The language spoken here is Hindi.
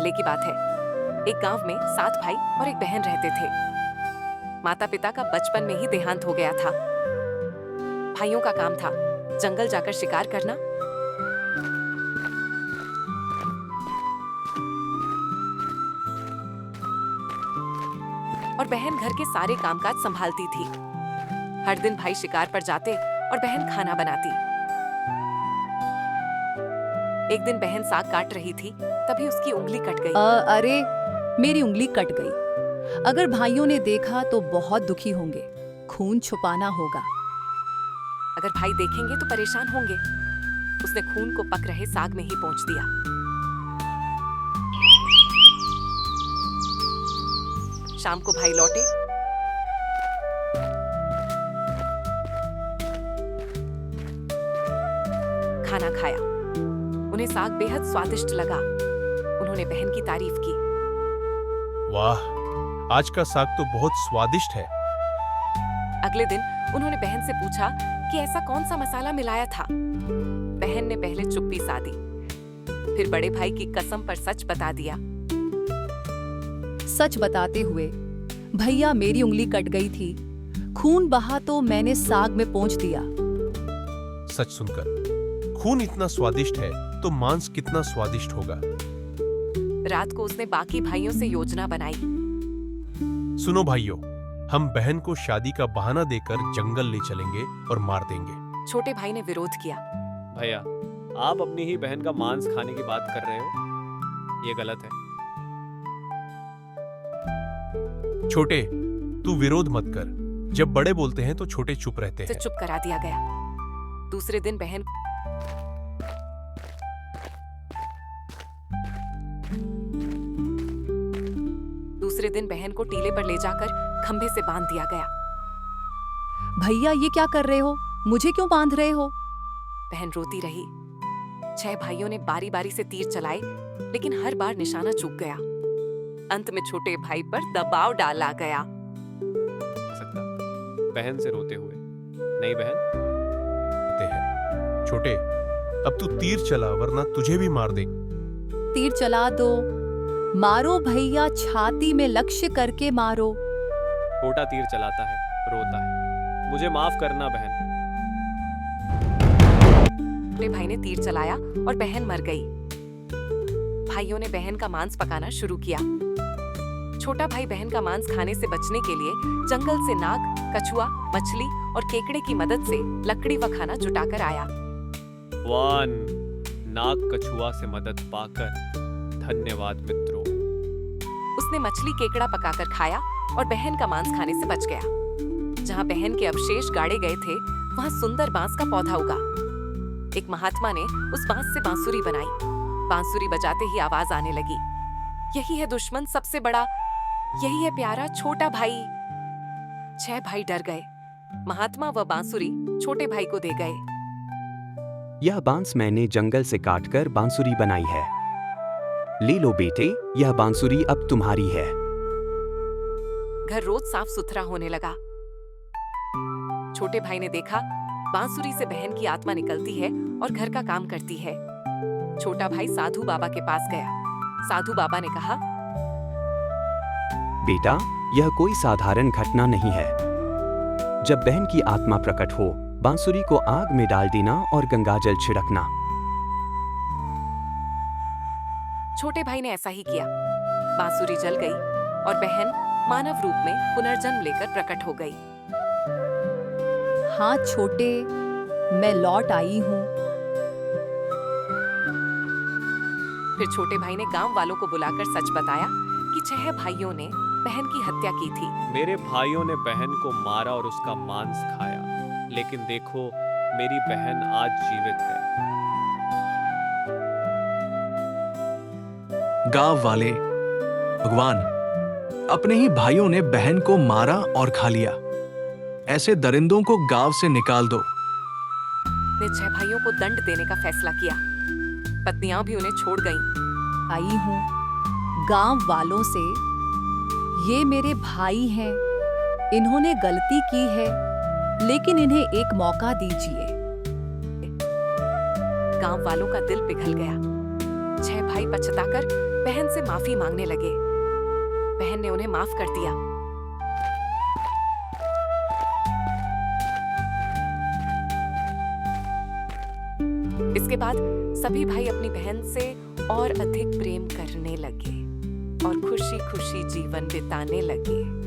पहले की बात है। एक गांव में 7 भाई और एक बहन रहते थे। माता पिता का बचपन में ही देहांत हो गया था। भाइयों का काम था जंगल जाकर शिकार करना, और बहन घर के सारे कामकाज संभालती थी। हर दिन भाई शिकार पर जाते और बहन खाना बनाती। एक दिन बहन साग काट रही थी, तभी उसकी उंगली कट गई। अरे मेरी उंगली कट गई। अगर भाइयों ने देखा तो बहुत दुखी होंगे। खून छुपाना होगा। अगर भाई देखेंगे तो परेशान होंगे। उसने खून को पक रहे साग में ही पोंछ दिया। शाम को भाई लौटे। खाना खाया। उन्हें साग बेहद स्वादिष्ट लगा। उन्होंने बहन की तारीफ की। वाह, आज का साग तो बहुत स्वादिष्ट है। अगले दिन उन्होंने बहन से पूछा कि ऐसा कौन सा मसाला मिलाया था। बहन ने पहले चुप्पी साधी, फिर बड़े भाई की कसम पर सच बता दिया। सच बताते हुए, भैया मेरी उंगली कट गई थी, खून बहा तो मैंने साग में पोंछ दिया। सच सुनकर खून इतना स्वादिष्ट है तो मांस कितना स्वादिष्ट होगा। रात को उसने बाकी भाइयों से योजना बनाई। सुनो भाइयों, हम बहन को शादी का बहाना देकर जंगल ले चलेंगे और मार देंगे। छोटे भाई ने विरोध किया। भैया, आप अपनी ही बहन का मांस खाने की बात कर रहे हो, ये गलत है। छोटे, तू विरोध मत कर। जब बड़े बोलते हैं तो छोटे चुप रहते तो हैं। चुप करा दिया गया। दूसरे दिन बहन को टीले पर ले जाकर खंभे से बांध दिया गया। भैया ये क्या कर रहे हो? मुझे क्यों बांध रहे हो? बहन रोती रही। 6 भाइयों ने बारी बारी से तीर चलाए, लेकिन हर बार निशाना चूक गया। अंत में छोटे भाई पर दबाव डाला गया। सकता बहन से रोते हुए, नहीं बहन। छोटे, अब तू तीर चला वरना तुझे भी मार दे। तीर चला दो। मारो भैया, छाती में लक्ष्य करके मारो। छोटा तीर चलाता है, रोता है। मुझे माफ करना बहन। छोटे भाई ने तीर चलाया और बहन मर गई। भाइयों ने बहन का मांस पकाना शुरू किया। छोटा भाई बहन का मांस खाने से बचने के लिए जंगल से नाग, कछुआ, मछली और केकड़े की मदद से लकड़ी व खाना जुटाकर आया। नाग कछुआ से मदद पाकर धन्यवाद मित्रों। उसने मछली केकड़ा पकाकर खाया और बहन का मांस खाने से बच गया। जहाँ बहन के अवशेष गाड़े गए थे, वहाँ सुंदर बांस का पौधा उगा। एक महात्मा ने उस बांस से बांसुरी बनाई। बांसुरी बजाते ही आवाज आने लगी। यही है दुश्मन सबसे बड़ा, यही है प्यारा छोटा भाई। 6 भाई डर गए। महात्मा व बांसुरी छोटे भाई को दे गए। यह बांस मैंने जंगल से काटकर बांसुरी बनाई है। ले लो बेटे, यह बांसुरी अब तुम्हारी है। घर रोज साफ सुथरा होने लगा। छोटे भाई ने देखा बांसुरी से बहन की आत्मा निकलती है और घर का काम करती है। छोटा भाई साधु बाबा के पास गया। साधु बाबा ने कहा, बेटा, यह कोई साधारण घटना नहीं है। जब बहन की आत्मा प्रकट हो, बांसुरी को आग में डाल देना और गंगाजल छिड़कना। छोटे भाई ने ऐसा ही किया। बांसुरी जल गई और बहन मानव रूप में पुनर्जन्म लेकर प्रकट हो गई। हाँ छोटे, मैं लौट आई हूँ। फिर छोटे भाई ने गांव वालों को बुलाकर सच बताया कि 6 भाइयों ने बहन की हत्या की थी। मेरे भाइयों ने बहन को मारा और उसका मांस खाया, लेकिन देखो मेरी बहन आज जीवित है। गांव वाले, भगवान, अपने ही भाइयों ने बहन को मारा और खा लिया। ऐसे दरिंदों को गांव से निकाल दो। ने 6 भाइयों को दंड देने का फैसला किया। पत्नियां भी उन्हें छोड़ गईं। आई हूँ गांव वालों से, ये मेरे भाई हैं। इन्होंने गलती की है, लेकिन इन्हें एक मौका दीजिए। गांव वालों का दिल पिघल गया। 6 भाई पछताकर बहन से माफी मांगने लगे। बहन ने उन्हें माफ कर दिया। इसके बाद सभी भाई अपनी बहन से और अधिक प्रेम करने लगे और खुशी खुशी जीवन बिताने लगे।